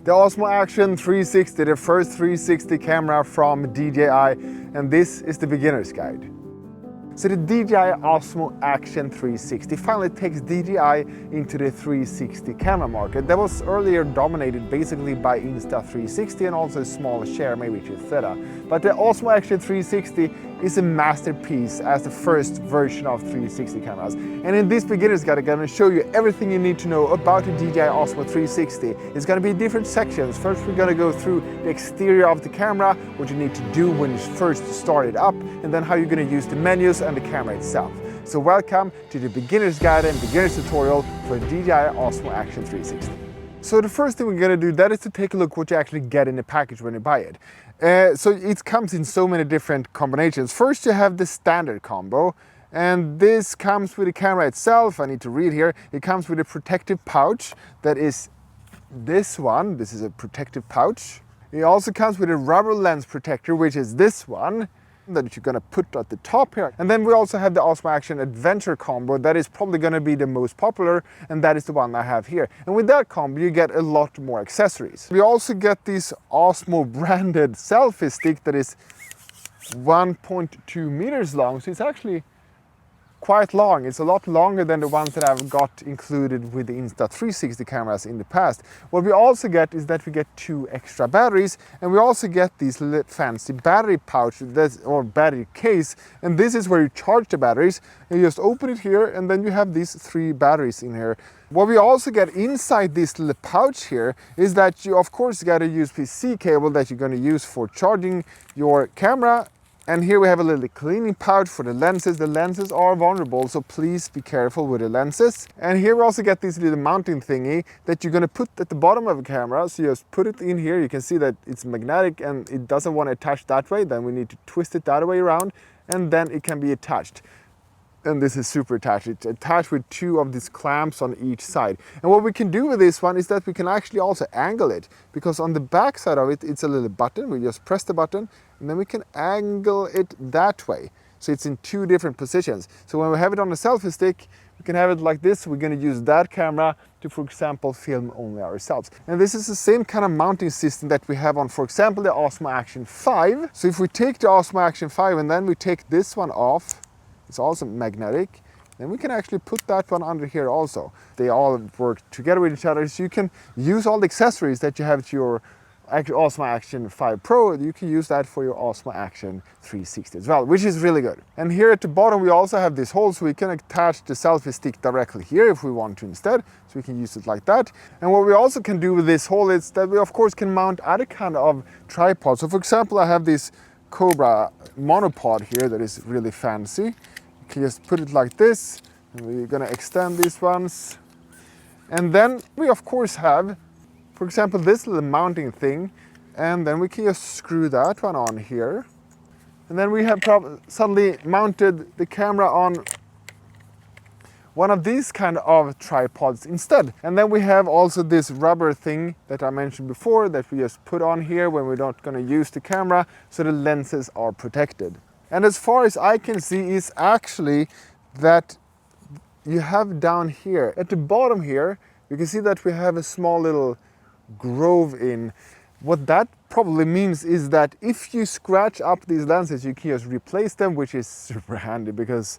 The Osmo Action 360, the first 360 camera from DJI, and this is the beginner's guide. So the DJI Osmo Action 360 finally takes DJI into the 360 camera market that was earlier dominated basically by Insta360 and also a small share maybe to Theta. But the Osmo Action 360 is a masterpiece as the first version of 360 cameras. And in this beginner's guide I'm going to show you everything you need to know about the DJI Osmo 360. It's going to be different sections. First we're going to go through the exterior of the camera, what you need to do when you first start it up, and then how you're going to use the menus and the camera itself. So welcome to the beginner's guide and beginner's tutorial for DJI Osmo Action 360. So the first thing we're going to do that is to take a look what you actually get in the package when you buy it. So it comes in so many different combinations. First you have the standard combo, and this comes with the camera itself. I need to read here. It comes with a protective pouch that is this one. This is a protective pouch. It also comes with a rubber lens protector, which is this one that you're going to put at the top here. And then we also have the Osmo Action Adventure combo that is probably going to be the most popular, and that is the one I have here. And with that combo you get a lot more accessories. We also get this Osmo branded selfie stick that is 1.2 meters long, so it's actually quite long. It's a lot longer than the ones that I've got included with the Insta360 cameras in the past. What we also get is that we get 2 extra batteries, and we also get these little fancy battery pouch or battery case, and this is where you charge the batteries. And you just open it here, and then you have these 3 batteries in here. What we also get inside this little pouch here is that you of course got a USB-C cable that you're going to use for charging your camera. And here we have a little cleaning pouch for the lenses. The lenses are vulnerable, so please be careful with the lenses. And here we also get this little mounting thingy that you're going to put at the bottom of the camera. So you just put it in here. You can see that it's magnetic and it doesn't want to attach that way. Then we need to twist it the other way around, and then it can be attached. And this is super attached. It's attached with 2 of these clamps on each side. And what we can do with this one is that we can actually also angle it, because on the back side of it, it's a little button. We just press the button and then we can angle it that way. So it's in 2 different positions. So when we have it on a selfie stick, we can have it like this. We're going to use that camera to, for example, film only ourselves. And this is the same kind of mounting system that we have on, for example, the Osmo Action 5. So if we take the Osmo Action 5 and then we take this one off, it's also magnetic, then we can actually put that one under here also. They all work together with each other, so you can use all the accessories that you have to your Osmo Action 5 Pro. You can use that for your Osmo Action 360 as well, which is really good. And here at the bottom we also have this hole, so we can attach the selfie stick directly here if we want to instead. So we can use it like that. And what we also can do with this hole is that we of course can mount other kind of tripods. So for example, I have this Cobra monopod here that is really fancy. You can just put it like this, and we're going to extend these ones. And then we of course have, for example, this little mounting thing, and then we can just screw that one on here. And then we have suddenly mounted the camera on one of these kind of tripods instead. And then we have also this rubber thing that I mentioned before that we just put on here when we're not going to use the camera, so the lenses are protected. And as far as I can see is actually that you have down here, at the bottom here, you can see that we have a small little groove in. What that probably means is that if you scratch up these lenses, you can just replace them, which is super handy because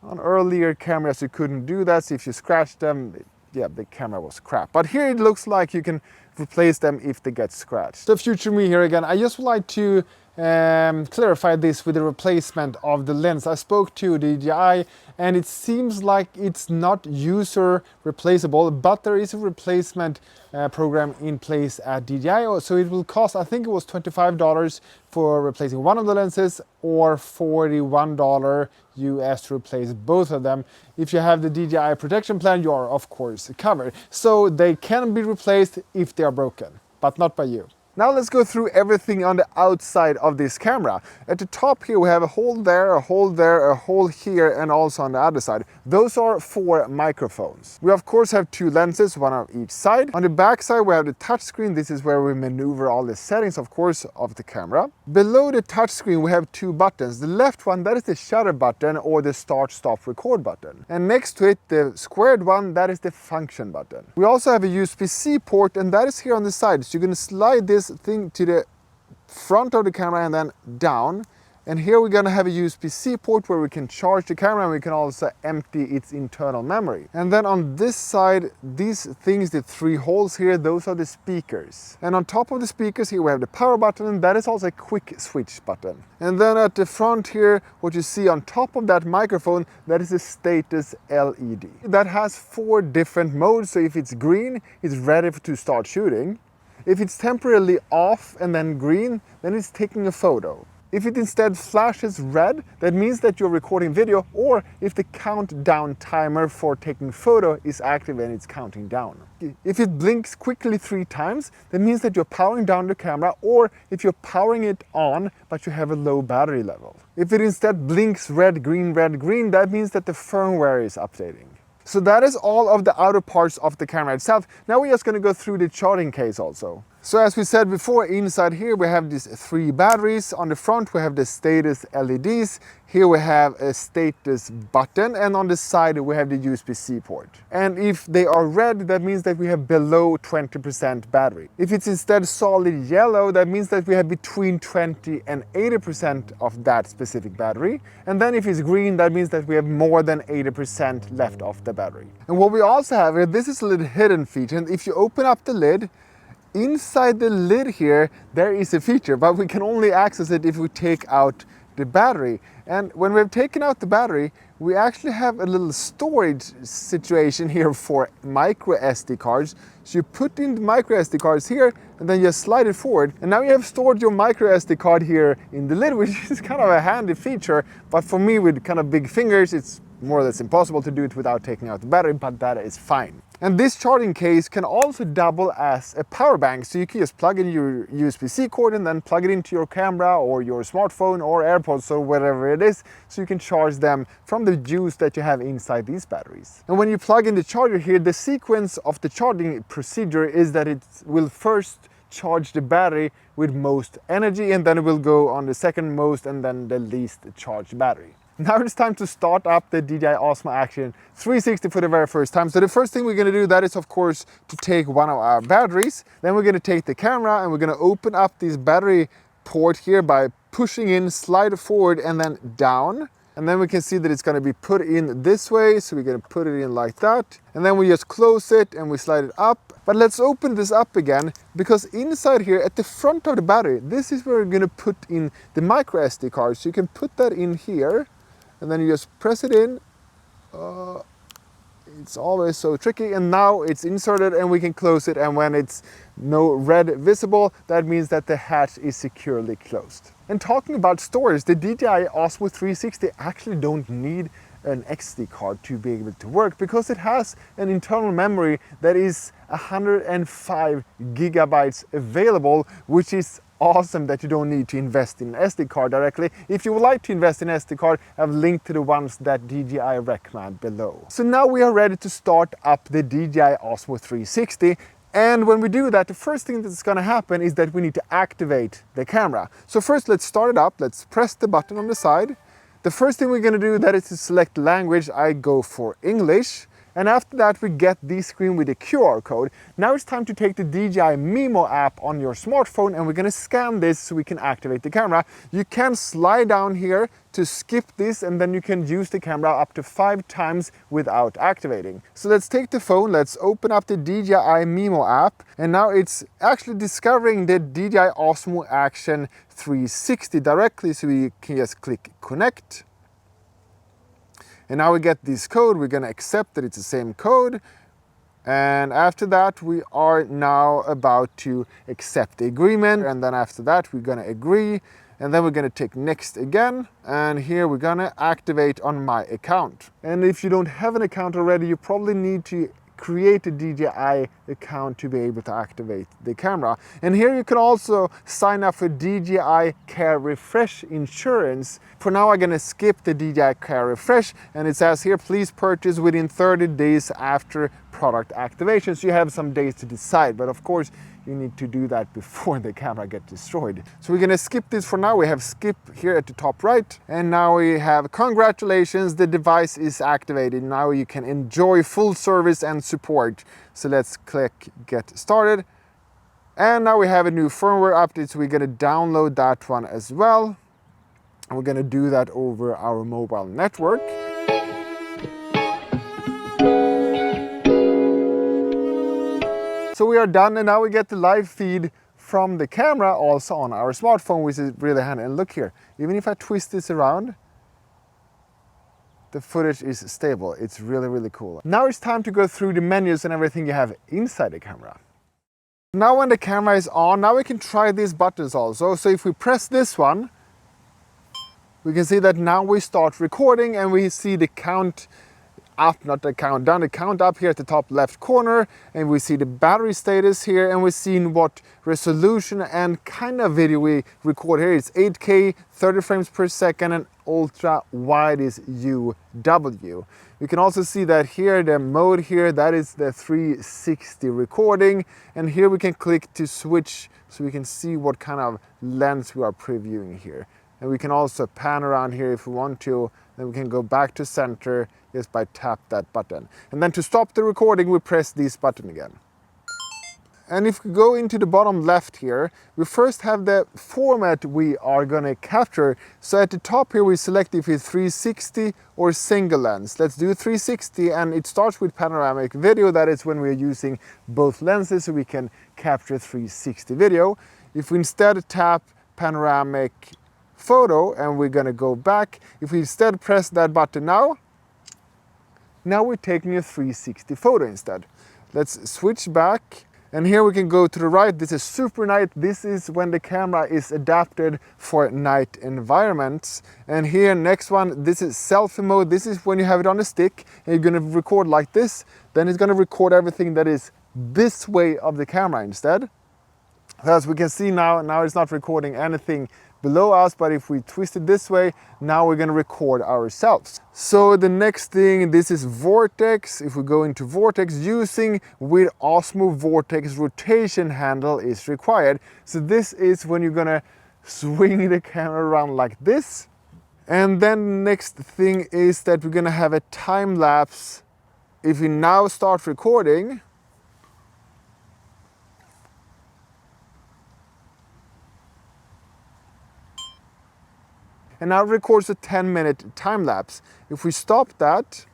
on earlier cameras you couldn't do that. So if you scratch them, yeah, the camera was crap. But here it looks like you can replace them if they get scratched. So future me here again, I just would like to clarify this with the replacement of the lens. I spoke to DJI and it seems like it's not user replaceable, but there is a replacement program in place at DJI. So it will cost, I think it was $25 for replacing one of the lenses, or $41 US to replace both of them. If you have the DJI protection plan, you are of course covered. So they can be replaced if they are broken, but not by you. Now let's go through everything on the outside of this camera. At the top here we have a hole there, a hole there, a hole here, and also on the other side. Those are 4 microphones. We of course have 2 lenses, one on each side. On the back side we have the touchscreen. This is where we maneuver all the settings, of course, of the camera. Below the touchscreen we have 2 buttons. The left one, that is the shutter button or the start, stop, record button. And next to it, the squared one, that is the function button. We also have a USB-C port, and that is here on the side. So you're going to slide this thing to the front of the camera and then down. And here we're going to have a USB-C port where we can charge the camera, and we can also empty its internal memory. And then on this side, these things, the 3 holes here, those are the speakers. And on top of the speakers here we have the power button, and that is also a quick switch button. And then at the front here, what you see on top of that microphone, that is a status LED. That has 4 different modes. So if it's green, it's ready to start shooting. If it's temporarily off and then green, then it's taking a photo. If it instead flashes red, that means that you're recording video, or if the countdown timer for taking photo is active and it's counting down. If it blinks quickly 3 times, that means that you're powering down the camera, or if you're powering it on but you have a low battery level. If it instead blinks red, green, that means that the firmware is updating. So that is all of the outer parts of the camera itself. Now we're just going to go through the charging case also. So as we said before, inside here we have these 3 batteries. On the front we have the status LEDs. Here we have a status button, and on the side we have the USB-C port. And if they are red, that means that we have below 20% battery. If it's instead solid yellow, that means that we have between 20 and 80% of that specific battery. And then if it's green, that means that we have more than 80% left of the battery. And what we also have here, this is a little hidden feature, and if you open up the lid, inside the lid here, there is a feature, but we can only access it if we take out the battery. And when we've taken out the battery, we actually have a little storage situation here for micro SD cards. So you put in the micro SD cards here, and then you slide it forward, and now you have stored your micro SD card here in the lid, which is kind of a handy feature. But for me, with kind of big fingers, it's more or less impossible to do it without taking out the battery, but that is fine. And this charging case can also double as a power bank, so you can just plug in your USB-C cord and then plug it into your camera or your smartphone or AirPods or whatever it is, so you can charge them from the juice that you have inside these batteries. And when you plug in the charger here, the sequence of the charging procedure is that it will first charge the battery with most energy, and then it will go on the second most and then the least charged battery. Now it's time to start up the DJI Osmo Action 360 for the very first time. So the first thing we're going to do, that is of course to take one of our batteries. Then we're going to take the camera and we're going to open up this battery port here by pushing in, slide forward and then down. And then we can see that it's going to be put in this way. So we're going to put it in like that. And then we just close it and we slide it up. But let's open this up again, because inside here at the front of the battery, this is where we're going to put in the micro SD card. So you can put that in here. And then you just press it in. It's always so tricky, and now it's inserted and we can close it, and when it's no red visible, that means that the hatch is securely closed. And talking about storage, the DJI Osmo 360 actually don't need an SD card to be able to work, because it has an internal memory that is 105 gigabytes available, which is awesome that you don't need to invest in an SD card directly. If you would like to invest in an SD card, I've linked to the ones that DJI recommend below. So now we are ready to start up the DJI Osmo 360. And when we do that, the first thing that's going to happen is that we need to activate the camera. So first let's start it up. Let's press the button on the side. The first thing we're going to do, that is to select language. I go for English. And after that, we get this screen with a QR code. Now it's time to take the DJI Mimo app on your smartphone, and we're going to scan this so we can activate the camera. You can slide down here to skip this, and then you can use the camera up to 5 times without activating. So let's take the phone, let's open up the DJI Mimo app, and now it's actually discovering the DJI Osmo Action 360 directly, so we can just click connect. And now we get this code, we're going to accept that it's the same code. And after that, we are now about to accept the agreement. And then after that, we're going to agree. And then we're going to take next again. And here we're going to activate on my account. And if you don't have an account already, you probably need to create a DJI account to be able to activate the camera. And here you can also sign up for DJI Care Refresh insurance. For now, I'm gonna skip the DJI Care Refresh, and it says here, please purchase within 30 days after product activation. So you have some days to decide, but of course, you need to do that before the camera gets destroyed. So we're gonna skip this for now. We have skip here at the top right. And now we have congratulations, the device is activated. Now you can enjoy full service and support. So let's click get started. And now we have a new firmware update. So we're gonna download that one as well. And we're gonna do that over our mobile network. So we are done, and now we get the live feed from the camera also on our smartphone, which is really handy. And look here, even if I twist this around, the footage is stable. It's really, really cool. Now it's time to go through the menus and everything you have inside the camera. Now when the camera is on, now we can try these buttons also. So if we press this one, we can see that now we start recording and we see the count up, not the count down, the count up here at the top left corner, and we see the battery status here, and we've seen what resolution and kind of video we record here. It's 8K, 30 frames per second, and ultra wide is UW. You can also see that here, the mode here, that is the 360 recording, and here we can click to switch so we can see what kind of lens we are previewing here. And we can also pan around here if we want to, then we can go back to center just by tap that button. And then to stop the recording, we press this button again. And if we go into the bottom left here, we first have the format we are gonna capture. So at the top here, we select if it's 360 or single lens. Let's do 360, and it starts with panoramic video. That is when we're using both lenses, so we can capture 360 video. If we instead tap panoramic photo, and we're gonna go back, if we instead press that button now we're taking a 360 photo instead. Let's switch back, and here we can go to the right. This is super night. This is when the camera is adapted for night environments. And here, next one, this is selfie mode. This is when you have it on a stick and you're gonna record like this. Then it's gonna record everything that is this way of the camera instead. As we can see now it's not recording anything below us, but if we twist it this way, now we're going to record ourselves. So the next thing, this is vortex. If we go into vortex, using with Osmo vortex rotation handle is required. So this is when you're going to swing the camera around like this. And then next thing is that we're going to have a time lapse. If we now start recording, and now it records a 10-minute time lapse. If we stop that,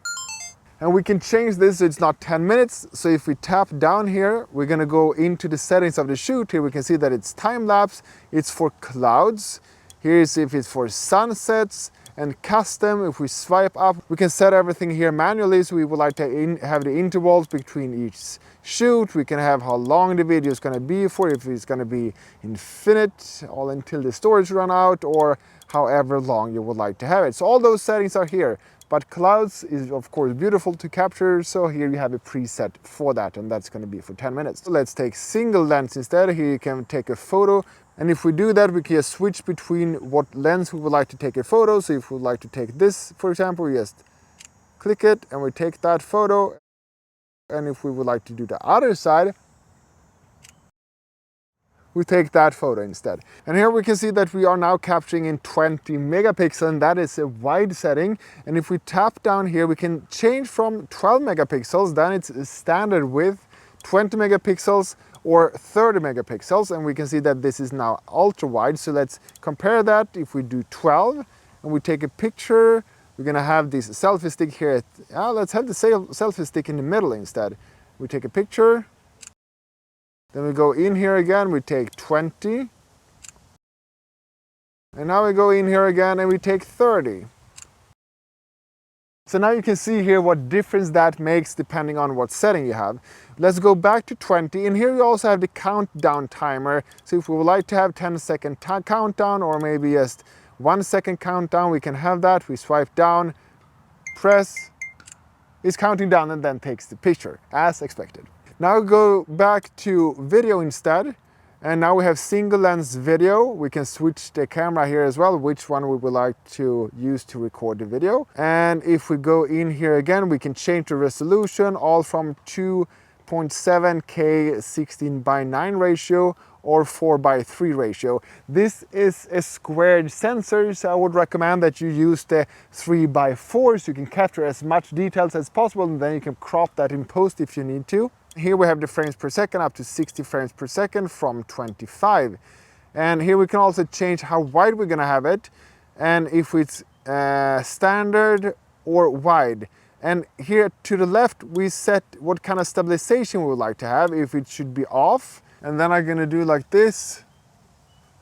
and we can change this so it's not 10 minutes. So if we tap down here, we're gonna go into the settings of the shoot. Here we can see that it's time lapse, it's for clouds. Here's if it's for sunsets and custom. If we swipe up, we can set everything here manually. So we would like to have the intervals between each shoot. We can have how long the video is gonna be for, if it's gonna be infinite, all until the storage run out, or however long you would like to have it. So all those settings are here, but clouds is of course beautiful to capture. So here you have a preset for that, and that's gonna be for 10 minutes. So let's take single lens instead. Here you can take a photo. And if we do that, we can switch between what lens we would like to take a photo. So if we would like to take this, for example, we just click it and we take that photo. And if we would like to do the other side, we take that photo instead. And here we can see that we are now capturing in 20 megapixel, and that is a wide setting. And if we tap down here, we can change from 12 megapixels, then it's a standard width, 20 megapixels or 30 megapixels. And we can see that this is now ultra wide. So let's compare that. If we do 12 and we take a picture, we're gonna have this selfie stick here. Let's have the selfie stick in the middle instead. We take a picture. Then we go in here again, we take 20. And now we go in here again and we take 30. So now you can see here what difference that makes depending on what setting you have. Let's go back to 20, and here we also have the countdown timer. So if we would like to have 10-second countdown, or maybe just 1 second countdown, we can have that. We swipe down, press, is counting down and then takes the picture, as expected. Now go back to video instead. And now we have single lens video. We can switch the camera here as well, which one we would like to use to record the video. And if we go in here again, we can change the resolution, all from 2.7K 16:9 ratio or 4:3 ratio. This is a squared sensor, so I would recommend that you use the 3:4 so you can capture as much details as possible, and then you can crop that in post if you need to. Here we have the frames per second up to 60 frames per second from 25. And here we can also change how wide we're gonna have it, and if it's standard or wide. And here to the left, we set what kind of stabilization we would like to have, if it should be off. And then I'm gonna do like this.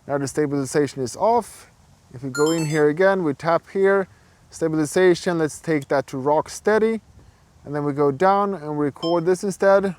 Now the stabilization is off. If we go in here again, we tap here, stabilization, let's take that to rock steady. And then we go down and record this instead.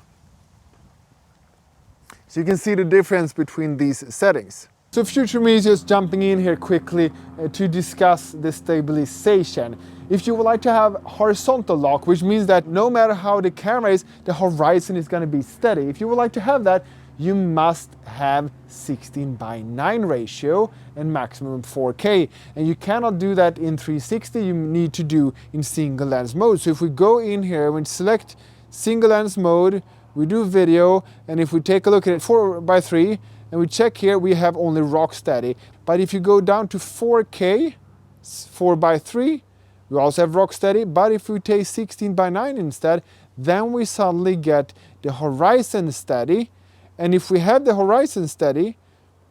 So you can see the difference between these settings. So future me is just jumping in here quickly to discuss the stabilization. If you would like to have horizontal lock, which means that no matter how the camera is, the horizon is going to be steady. If you would like to have that, you must have 16:9 ratio and maximum 4K. And you cannot do that in 360, you need to do in single lens mode. So if we go in here and select single lens mode, we do video, and if we take a look at it 4:3, and we check here, we have only rock steady. But if you go down to 4K, 4:3, we also have rock steady. But if we take 16:9 instead, then we suddenly get the horizon steady. And if we have the horizon steady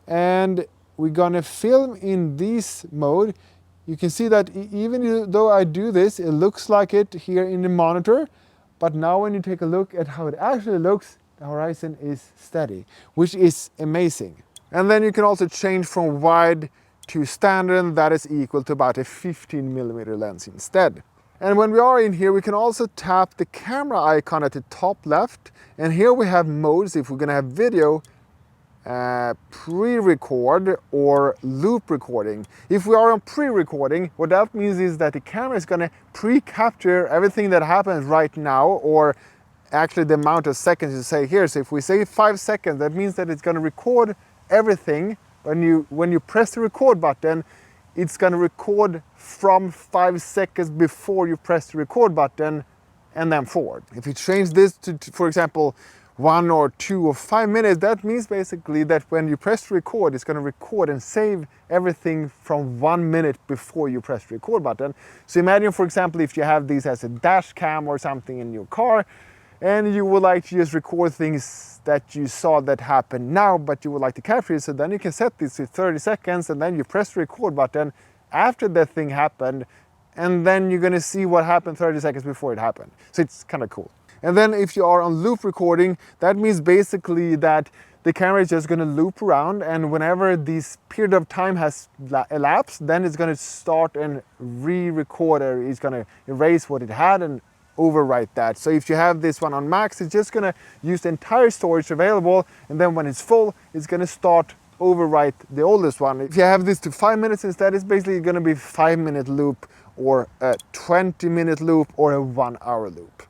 and we're gonna film in this mode, you can see that even though I do this, it looks like it here in the monitor. But now when you take a look at how it actually looks, the horizon is steady, which is amazing. And then you can also change from wide to standard, and that is equal to about a 15mm lens instead. And when we are in here, we can also tap the camera icon at the top left. And here we have modes if we're gonna have video, pre-record or loop recording. If we are on pre-recording, what that means is that the camera is gonna pre-capture everything that happens right now, or actually the amount of seconds you say here. So if we say 5 seconds, that means that it's gonna record everything. When you press the record button, it's gonna record from 5 seconds before you press the record button and then forward. If you change this to, for example, 1 or 2 or 5 minutes, that means basically that when you press record, it's gonna record and save everything from 1 minute before you press the record button. So imagine, for example, if you have these as a dash cam or something in your car, and you would like to just record things that you saw that happen now, but you would like to capture it, so then you can set this to 30 seconds, and then you press the record button after that thing happened, and then you're gonna see what happened 30 seconds before it happened. So it's kind of cool. And then if you are on loop recording, that means basically that the camera is just gonna loop around, and whenever this period of time has elapsed, then it's gonna start and re-record, or it's gonna erase what it had and overwrite that. So if you have this one on max, it's just gonna use the entire storage available, and then when it's full, it's gonna start overwrite the oldest one. If you have this to 5 minutes instead, it's basically gonna be 5-minute loop, or a 20-minute loop, or a 1-hour loop.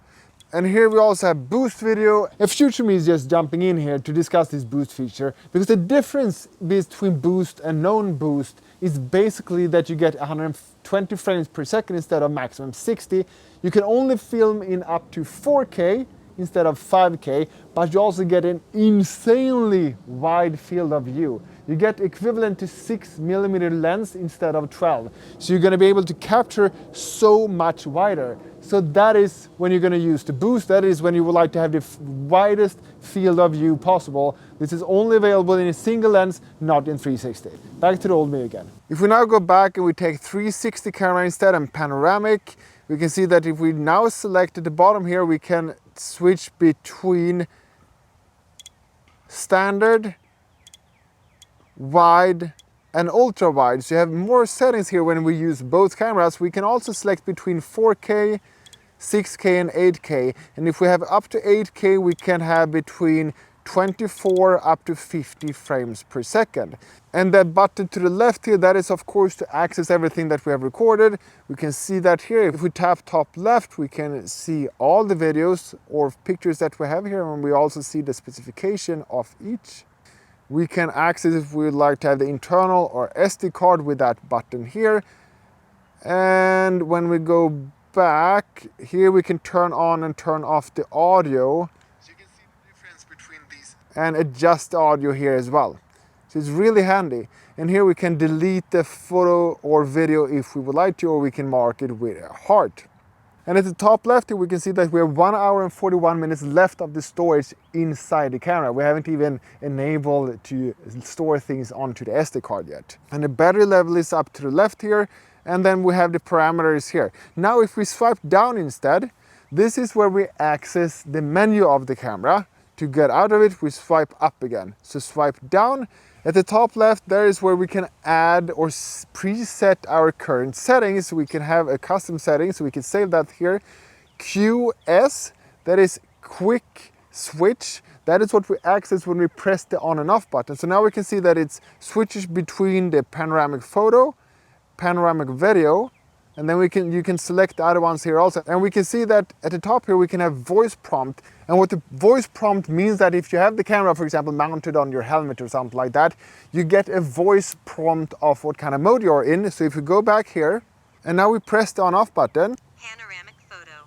And here we also have boost video. And future me is just jumping in here to discuss this boost feature, because the difference between boost and non-boost is basically that you get 120 frames per second instead of maximum 60. You can only film in up to 4K instead of 5K, but you also get an insanely wide field of view. You get equivalent to 6mm lens instead of 12. So you're gonna be able to capture so much wider. So that is when you're gonna use the boost. That is when you would like to have the widest field of view possible. This is only available in a single lens, not in 360. Back to the old me again. If we now go back and we take 360 camera instead and panoramic, we can see that if we now select at the bottom here, we can switch between standard, wide, and ultra wide. So you have more settings here when we use both cameras. We can also select between 4K, 6K and 8K. And if we have up to 8K, we can have between 24 up to 50 frames per second. And that button to the left here, that is of course to access everything that we have recorded. We can see that here. If we tap top left, we can see all the videos or pictures that we have here, and we also see the specification of each. We can access if we would like to have the internal or SD card with that button here. And when we go back, here we can turn on and turn off the audio. So you can see the difference between these. And adjust the audio here as well. So it's really handy. And here we can delete the photo or video if we would like to, or we can mark it with a heart. And at the top left here, we can see that we have 1 hour and 41 minutes left of the storage inside the camera. We haven't even enabled to store things onto the SD card yet. And the battery level is up to the left here. And then we have the parameters here. Now if we swipe down instead, this is where we access the menu of the camera. To get out of it, we swipe up again. So swipe down. At the top left, there is where we can add or preset our current settings. We can have a custom setting, so we can save that here. QS, that is quick switch. That is what we access when we press the on and off button. So now we can see that it switches between the panoramic photo, panoramic video, and then you can select the other ones here also. And we can see that at the top here we can have voice prompt. And what the voice prompt means that if you have the camera, for example, mounted on your helmet or something like that, you get a voice prompt of what kind of mode you're in. So if we go back here, and now we press the on off button. Panoramic photo.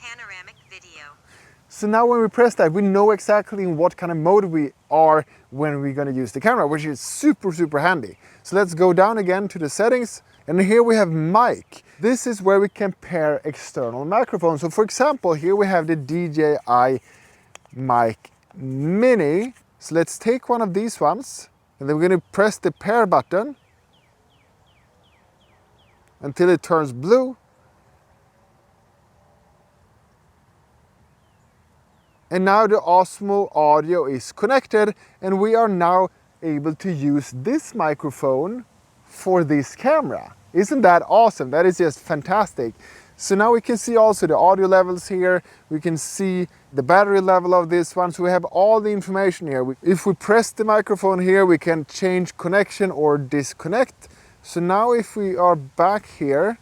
Panoramic video. So now when we press that, we know exactly in what kind of mode we are when we're going to use the camera, which is super, super handy. So let's go down again to the settings. And here we have mic. This is where we can pair external microphones. So for example, here we have the DJI Mic Mini. So let's take one of these ones, and then we're going to press the pair button until it turns blue. And now the Osmo audio is connected, and we are now able to use this microphone for this camera. Isn't that awesome? That is just fantastic. So now we can see also the audio levels here. We can see the battery level of this one. So we have all the information here. If we press the microphone here, we can change connection or disconnect. So now if we are back here,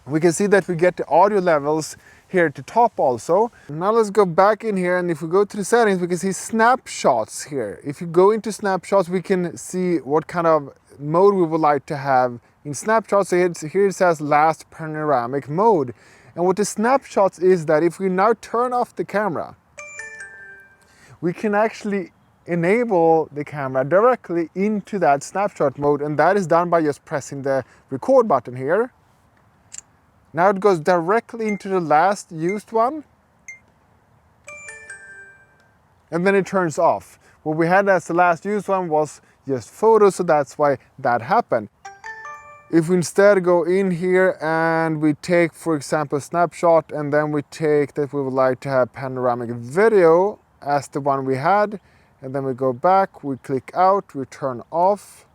we can see that we get the audio levels here at the top also. Now let's go back in here, and if we go to the settings, we can see snapshots here. If you go into snapshots, we can see what kind of mode we would like to have in snapshots. So here it says last panoramic mode. And what the snapshots is that if we now turn off the camera, we can actually enable the camera directly into that snapshot mode, and that is done by just pressing the record button here. Now it goes directly into the last used one, and then it turns off. What we had as the last used one was just photos, so that's why that happened. If we instead go in here and we take, for example, snapshot, and then we take that we would like to have panoramic video as the one we had, and then we go back, we click out, we turn off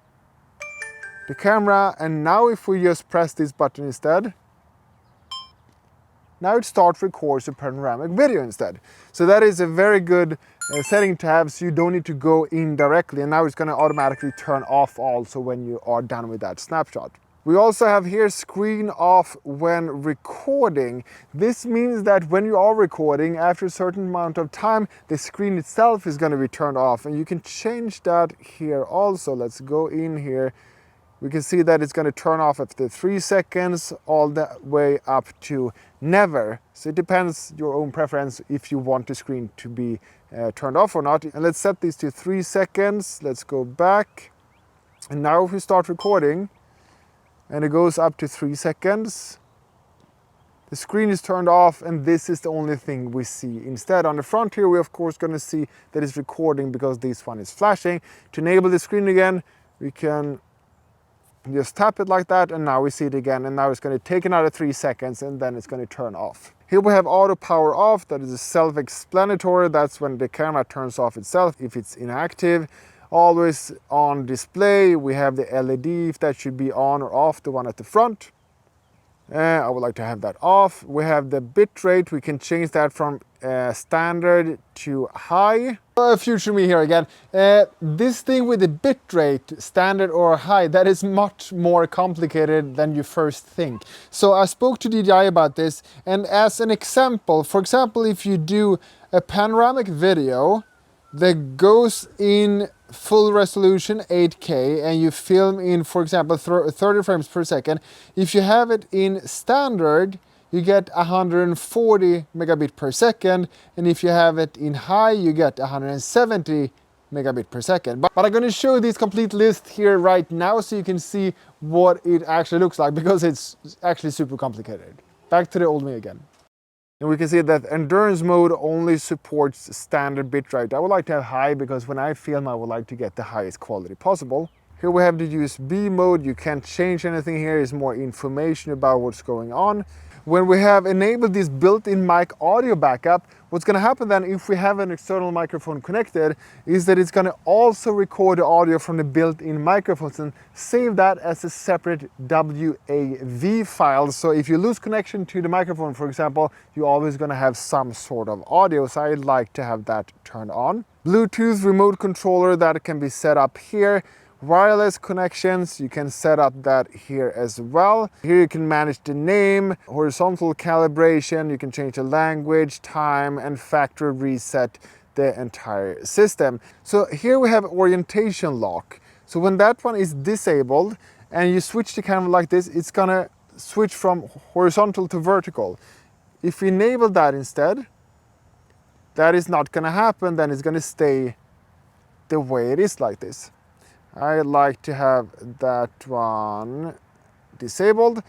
the camera, and now if we just press this button instead, now it starts records a panoramic video instead. So that is a very good setting to have, so you don't need to go in directly, and now it's going to automatically turn off also when you are done with that snapshot. We also have here screen off when recording. This means that when you are recording, after a certain amount of time, the screen itself is going to be turned off, and you can change that here also. Let's go in here. We can see that it's going to turn off after 3 seconds, all the way up to never. So it depends your own preference if you want the screen to be turned off or not. And let's set this to 3 seconds. Let's go back. And now if we start recording, and it goes up to 3 seconds, the screen is turned off, and this is the only thing we see. Instead, on the front here, we're of course going to see that it's recording because this one is flashing. To enable the screen again, we can just tap it like that, and now we see it again, and now it's going to take another 3 seconds, and then it's going to turn off. Here we have auto power off. That is self-explanatory. That's when the camera turns off itself if it's inactive. Always on display, we have the LED, if that should be on or off, the one at the front. I would like to have that off. We have the bit rate. We can change that from standard to high. Future me here again. This thing with the bitrate, standard or high, that is much more complicated than you first think. So I spoke to DJI about this, and as an example, for example, if you do a panoramic video that goes in full resolution 8K and you film in, for example, 30 frames per second, if you have it in standard, you get 140 megabit per second, and if you have it in high, you get 170 megabit per second. But I'm going to show this complete list here right now so you can see what it actually looks like, because it's actually super complicated. Back to the old me again. And we can see that endurance mode only supports standard bitrate. I would like to have high because when I film, I would like to get the highest quality possible. Here we have the USB mode. You can't change anything here. It's more information about what's going on. When we have enabled this built-in mic audio backup, what's going to happen then if we have an external microphone connected is that it's going to also record the audio from the built-in microphones and save that as a separate WAV file. So if you lose connection to the microphone, for example, you're always going to have some sort of audio. So I'd like to have that turned on. Bluetooth remote controller that can be set up here. Wireless connections, you can set up that here as well. Here you can manage the name, horizontal calibration, you can change the language, time, and factory reset the entire system. So here we have orientation lock. So when that one is disabled and you switch the camera like this, it's gonna switch from horizontal to vertical. If we enable that instead, that is not gonna happen, then it's gonna stay the way it is like this. I like to have that one disabled.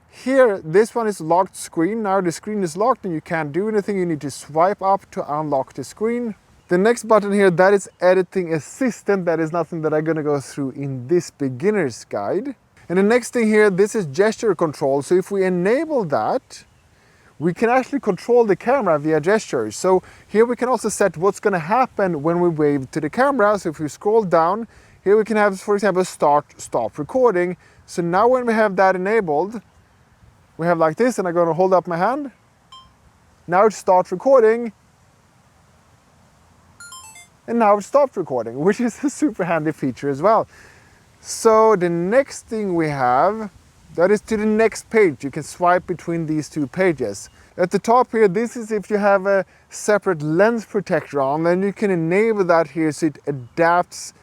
Here, this one is locked screen. Now the screen is locked and you can't do anything. You need to swipe up to unlock the screen. The next button here, that is editing assistant. That is nothing that I'm gonna go through in this beginner's guide. And the next thing here, this is gesture control. So if we enable that, we can actually control the camera via gestures. So here we can also set what's gonna happen when we wave to the camera. So if we scroll down, here we can have, for example, stop recording. So now when we have that enabled, we have like this, and I'm gonna hold up my hand. Now it starts recording. And now it stopped recording, which is a super handy feature as well. So the next thing we have, that is to the next page. You can swipe between these two pages. At the top here, this is if you have a separate lens protector on, then you can enable that here so it adapts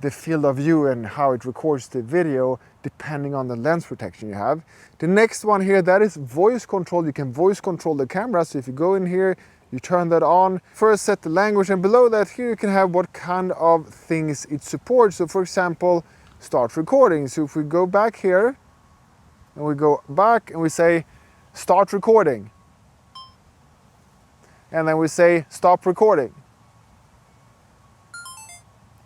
the field of view and how it records the video depending on the lens protection you have. The next one here, that is voice control. You can voice control the camera. So if you go in here, you turn that on. First set the language, and below that here you can have what kind of things it supports. So for example, start recording. So if we go back here and we go back and we say start recording, and then we say stop recording,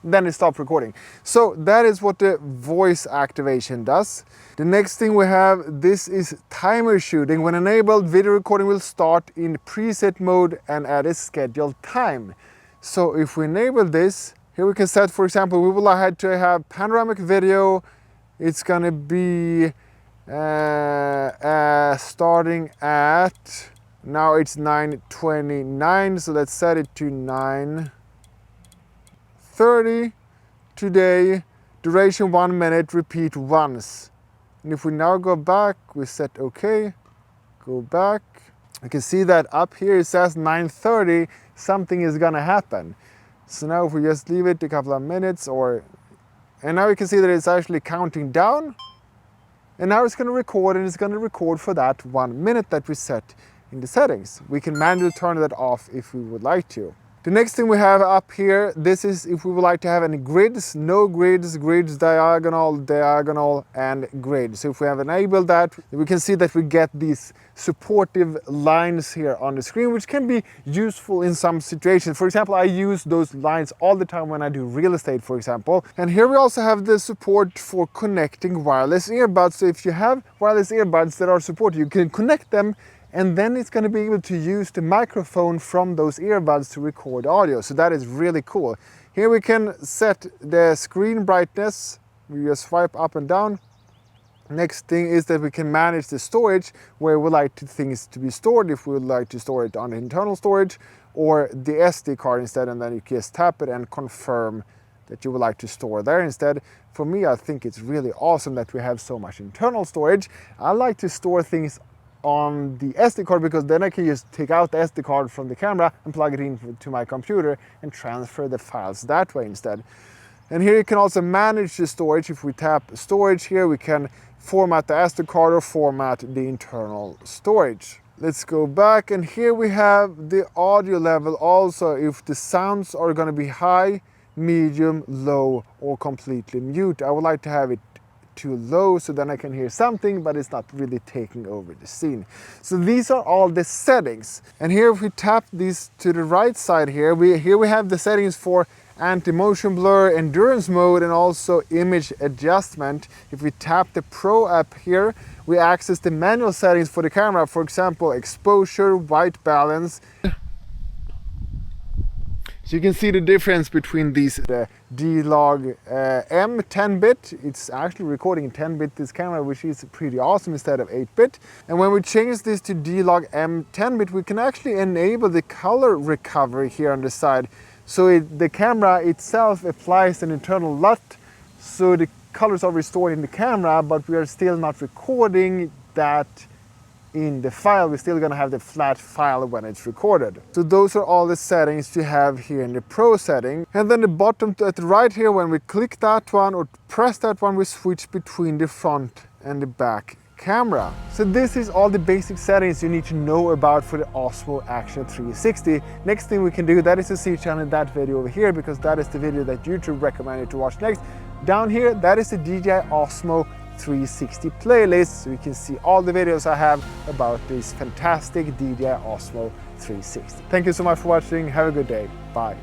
then it stops recording. So that is what the voice activation does. The next thing we have, this is timer shooting. When enabled, video recording will start in preset mode and at a scheduled time. So if we enable this, here we can set, for example, we will have to have panoramic video. It's gonna be starting at, now it's 9:29, so let's set it to 9:30 today, duration 1 minute, repeat once. And if we now go back, we set OK, go back. You can see that up here it says 9:30, something is gonna happen. So now if we just leave it a couple of minutes, and now you can see that it's actually counting down. And now it's gonna record, and it's gonna record for that 1 minute that we set in the settings. We can manually turn that off if we would like to. The next thing we have up here, this is if we would like to have any grids, no grids, grids, diagonal, diagonal, and grid. So if we have enabled that, we can see that we get these supportive lines here on the screen, which can be useful in some situations. For example, I use those lines all the time when I do real estate, for example. And here we also have the support for connecting wireless earbuds. So if you have wireless earbuds that are supported, you can connect them, and then it's going to be able to use the microphone from those earbuds to record audio. So that is really cool. Here we can set the screen brightness. We just swipe up and down. Next thing is that we can manage the storage where we like things to be stored, if we would like to store it on the internal storage or the SD card instead, and then you can just tap it and confirm that you would like to store there instead. For me, I think it's really awesome that we have so much internal storage. I like to store things on the SD card because then I can just take out the SD card from the camera and plug it into my computer and transfer the files that way instead. And here you can also manage the storage. If we tap storage here, we can format the SD card or format the internal storage. Let's go back, and here we have the audio level also, if the sounds are going to be high, medium, low, or completely mute. I would like to have it too low so then I can hear something, but it's not really taking over the scene. So these are all the settings. And here if we tap these to the right side here, we have the settings for anti-motion blur, endurance mode, and also image adjustment. If we tap the Pro app here, we access the manual settings for the camera, for example, exposure, white balance. So you can see the difference between these, the D-Log M 10-bit. It's actually recording in 10-bit, this camera, which is pretty awesome instead of 8-bit. And when we change this to D-Log M 10-bit, we can actually enable the color recovery here on the side. So the camera itself applies an internal LUT, so the colors are restored in the camera, but we are still not recording that in the file. We're still gonna have the flat file when it's recorded. So those are all the settings you have here in the Pro setting. And then the bottom at the right here, when we click that one or press that one, we switch between the front and the back camera. So this is all the basic settings you need to know about for the Osmo Action 360. Next thing we can do, that is to see channel that video over here, because that is the video that YouTube recommended to watch next. Down here, that is the DJI Osmo 360 playlist, so you can see all the videos I have about this fantastic DJI Osmo 360. Thank you so much for watching. Have a good day. Bye.